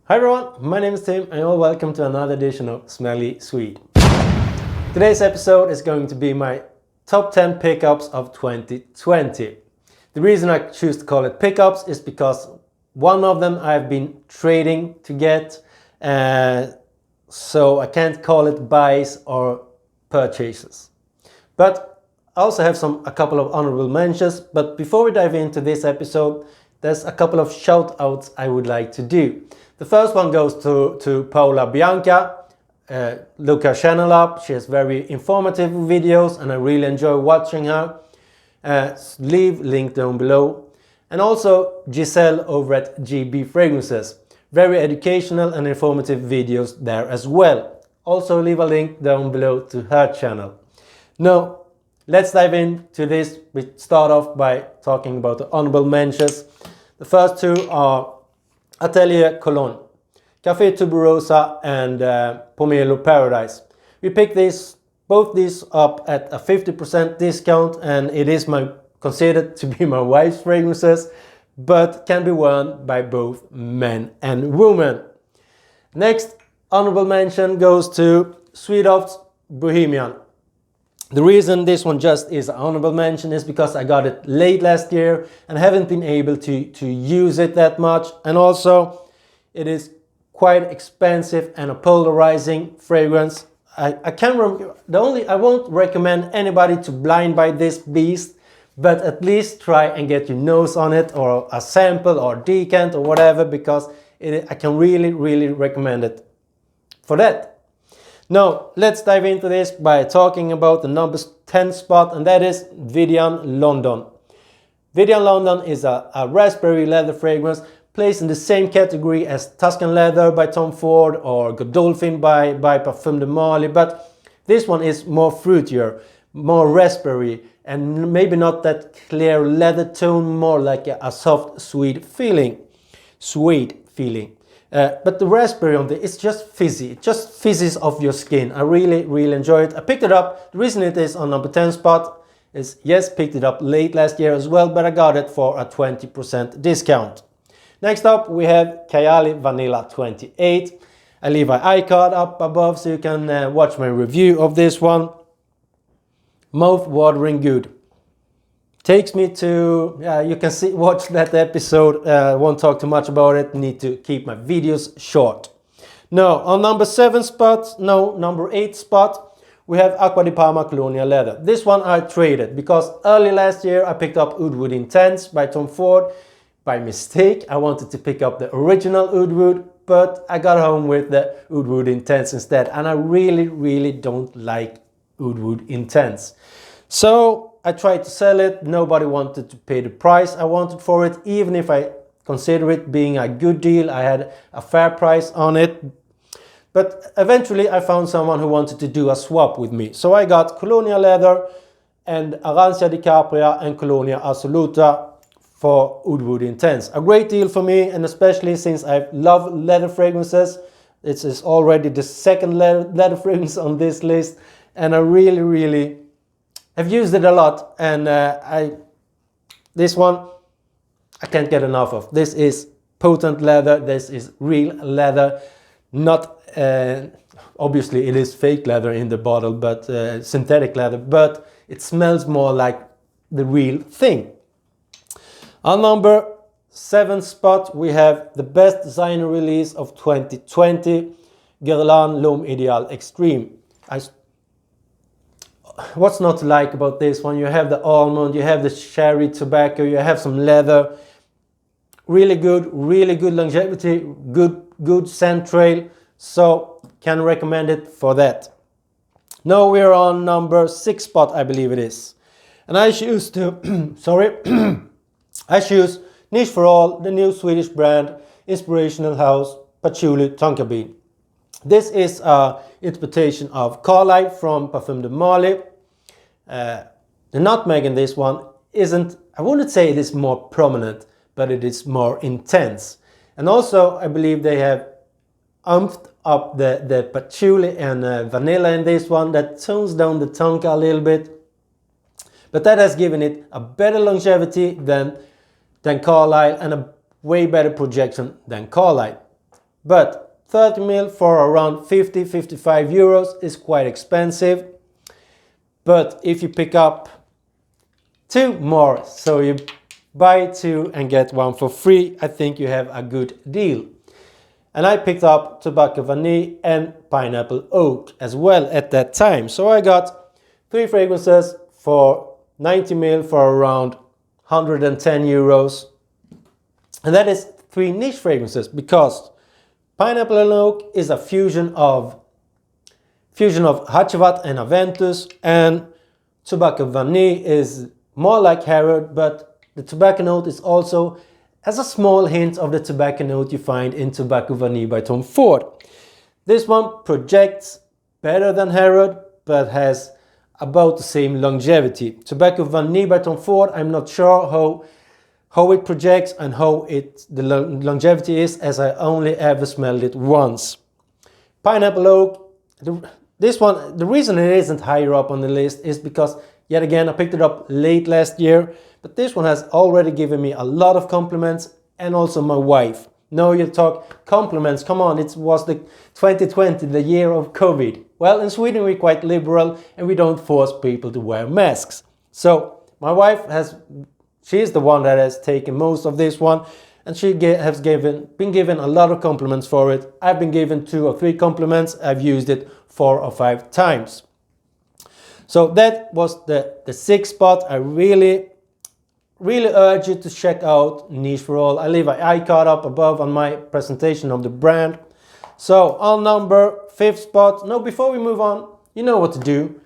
Hi everyone, my name is Tim and you're welcome to another edition of Smelly Swede. Today's episode is going to be my top 10 pickups of 2020. The reason I choose to call it pickups is because one of them I've been trading to get, so I can't call it buys or purchases. But I also have a couple of honorable mentions, but before we dive into this episode, there's a couple of shout outs I would like to do. The first one goes to Paola Bianka. Look her channel up, she has very informative videos and I really enjoy watching her. Leave link down below. And also Giselle over at GB Fragrances. Very educational and informative videos there as well. Also leave a link down below to her channel. Now, let's dive into this. We start off by talking about the honorable mentions. The first two are Atelier Cologne, Café Tuberousa and Pomelo Paradise. We picked both these up at a 50% discount and it is considered to be my wife's fragrances, but can be worn by both men and women. Next honorable mention goes to Swedoft's Bohemian. The reason this one just is an honorable mention is because I got it late last year and haven't been able to use it that much, and also it is quite expensive and a polarizing fragrance. I won't recommend anybody to blind buy this beast, but at least try and get your nose on it or a sample or decant or whatever, because I can really recommend it for that. Now, let's dive into this by talking about the number 10 spot, and that is Widian London. Widian London is a raspberry leather fragrance placed in the same category as Tuscan Leather by Tom Ford or Godolphin by Parfums de Marly, but this one is more fruitier, more raspberry, and maybe not that clear leather tone, more like a soft, sweet feeling. But the raspberry on it's just fizzy. It just fizzes off your skin. I really enjoy it. I picked it up. The reason it is on number 10 spot is, yes, picked it up late last year as well, but I got it for a 20% discount. Next up, we have Kayali Vanilla 28. I leave my iCard up above so you can watch my review of this one. Mouth-watering good. Takes me to, you can watch that episode, won't talk too much about it, need to keep my videos short. Now, on number 8 spot, we have Aqua di Parma Colonia Leather. This one I traded because early last year I picked up Oud Wood Intense by Tom Ford. By mistake, I wanted to pick up the original Oud Wood, but I got home with the Oud Wood Intense instead, and I really don't like Oud Wood Intense. So I tried to sell it, nobody wanted to pay the price I wanted for it, even if I consider it being a good deal, I had a fair price on it. But eventually I found someone who wanted to do a swap with me. So I got Colonia Leather and Arancia di Capria and Colonia Assoluta for Oud Wood Intense. A great deal for me, and especially since I love leather fragrances. It is already the second leather fragrance on this list, and I really I've used it a lot, and this one I can't get enough of. This is potent leather, this is real leather, not obviously it is fake leather in the bottle, but synthetic leather, but it smells more like the real thing. On number 7 spot, we have the best designer release of 2020, Guerlain L Extreme. What's not to like about this one? You have the almond, you have the cherry tobacco, you have some leather. Really good longevity, good scent trail. So can recommend it for that. Now we're on number 6 spot, I believe it is. And I choose to, I choose Nich4all, the new Swedish brand, inspirational house, Patchouli Tb. This is an interpretation of Carlyle from Parfums de Marly. The nutmeg in this one isn't, I wouldn't say it is more prominent, but it is more intense. And also I believe they have umped up the patchouli and vanilla in this one, that tones down the tonka a little bit. But that has given it a better longevity than Carlyle and a way better projection than Carlyle. but 30 ml for around 50-55 euros is quite expensive. But if you pick up 2 more, so you buy 2 and get 1 for free, I think you have a good deal. And I picked up Tobacco Vanilla and Pineapple Oak as well at that time. So I got 3 fragrances for 90 ml for around 110 euros. And that is 3 niche fragrances, because Pineapple and Oak is a fusion of Xerjoff and Aventus, and Tobacco Vanilla is more like Harrod, but the tobacco note is also has a small hint of the tobacco note you find in Tobacco Vanilla by Tom Ford. This one projects better than Harrod, but has about the same longevity. Tobacco Vanilla by Tom Ford, I'm not sure how it projects and how the longevity is, as I only ever smelled it once. Pineapple Oak, this one, the reason it isn't higher up on the list is because, yet again, I picked it up late last year, but this one has already given me a lot of compliments, and also my wife. No, you talk compliments, come on, it was the 2020, the year of COVID. Well, in Sweden we're quite liberal and we don't force people to wear masks. So my wife she's the one that has taken most of this one, and she has been given a lot of compliments for it. I've been given 2 or 3 compliments. I've used it 4 or 5 times. So that was the 6th spot. I really urge you to check out Nich4all. I leave an icon up above on my presentation of the brand. So on number 5th spot, no, before we move on, you know what to do.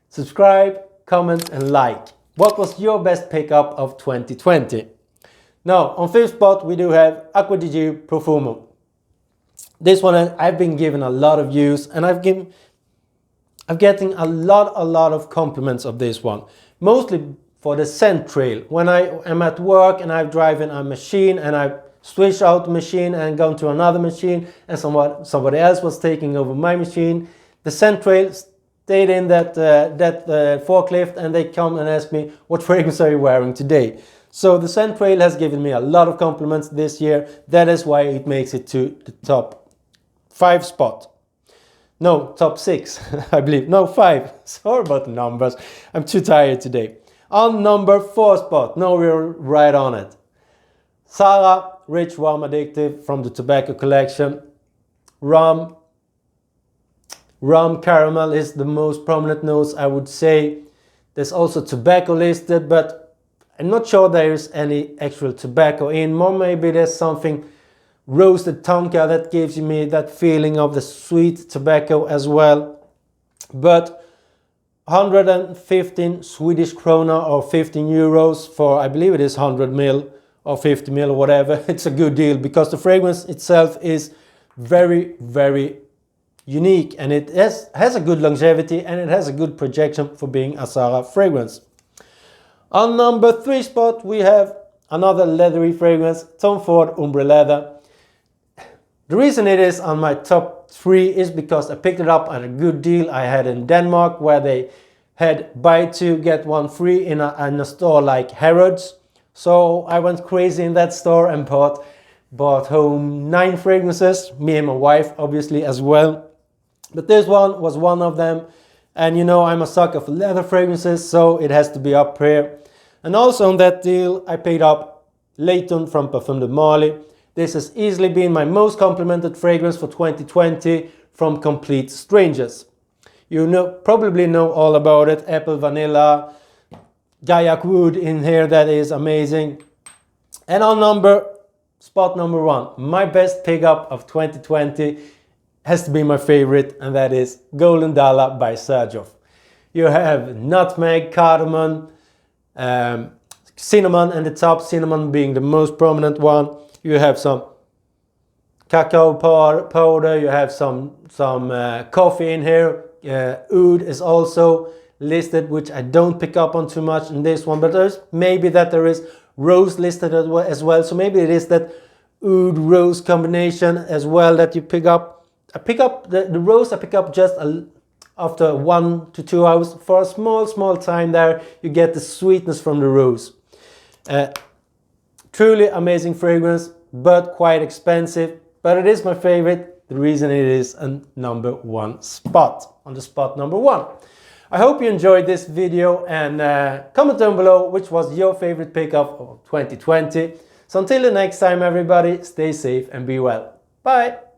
Subscribe, comment and like. What was your best pickup of 2020? Now, on 5th spot we do have Aqua Profumo. This one I've been given a lot of use, and I'm getting a lot of compliments of this one. Mostly for the scent trail. When I am at work and I'm driving a machine and I switch out the machine and go to another machine and somebody else was taking over my machine, the scent trail stayed in that forklift, and they come and ask me, what fragrance are you wearing today? So the scent trail has given me a lot of compliments this year. That is why it makes it to the top 5 spot. No, top 6, I believe. No, 5. Sorry about the numbers. I'm too tired today. On number 4 spot, no, we're right on it. Zara Rich Rum Addictive from the Tobacco collection. Rum caramel is the most prominent notes, I would say. There's also tobacco listed, but I'm not sure there's any actual tobacco in. More maybe there's something roasted tonka that gives me that feeling of the sweet tobacco as well. But 115 Swedish krona or 15 euros for, I believe it is 100 ml or 50 ml or whatever. It's a good deal because the fragrance itself is very unique, and it has a good longevity, and it has a good projection for being a Zara fragrance. On number 3 spot we have another leathery fragrance, Tom Ford Ombré Leather. The reason it is on my top 3 is because I picked it up at a good deal I had in Denmark, where they had buy 2 get 1 free in a store like Harrods. So I went crazy in that store and bought home 9 fragrances, me and my wife obviously as well. But this one was one of them, and you know I'm a sucker for leather fragrances, so it has to be up here. And also on that deal I picked up Layton from Parfums de Marly. This has easily been my most complimented fragrance for 2020 from complete strangers. You probably know all about it. Apple, vanilla, Gaiac wood in here, that is amazing. And on spot number 1, my best pickup of 2020 has to be my favorite, and that is Golden Dallah by Xerjoff. You have nutmeg, cardamom, cinnamon, and the top, cinnamon being the most prominent one. You have some cacao powder, you have some coffee in here. Oud is also listed, which I don't pick up on too much in this one, but there's maybe that there is rose listed as well, so maybe it is that oud rose combination as well that you pick up. I pick up the rose, I pick up just after 1 to 2 hours. For a small time there, you get the sweetness from the rose. Truly amazing fragrance, but quite expensive. but it is my favorite. The reason it is a number one spot, on the spot number one. I hope you enjoyed this video, and comment down below which was your favorite pickup of 2020. So until the next time everybody, stay safe and be well. Bye!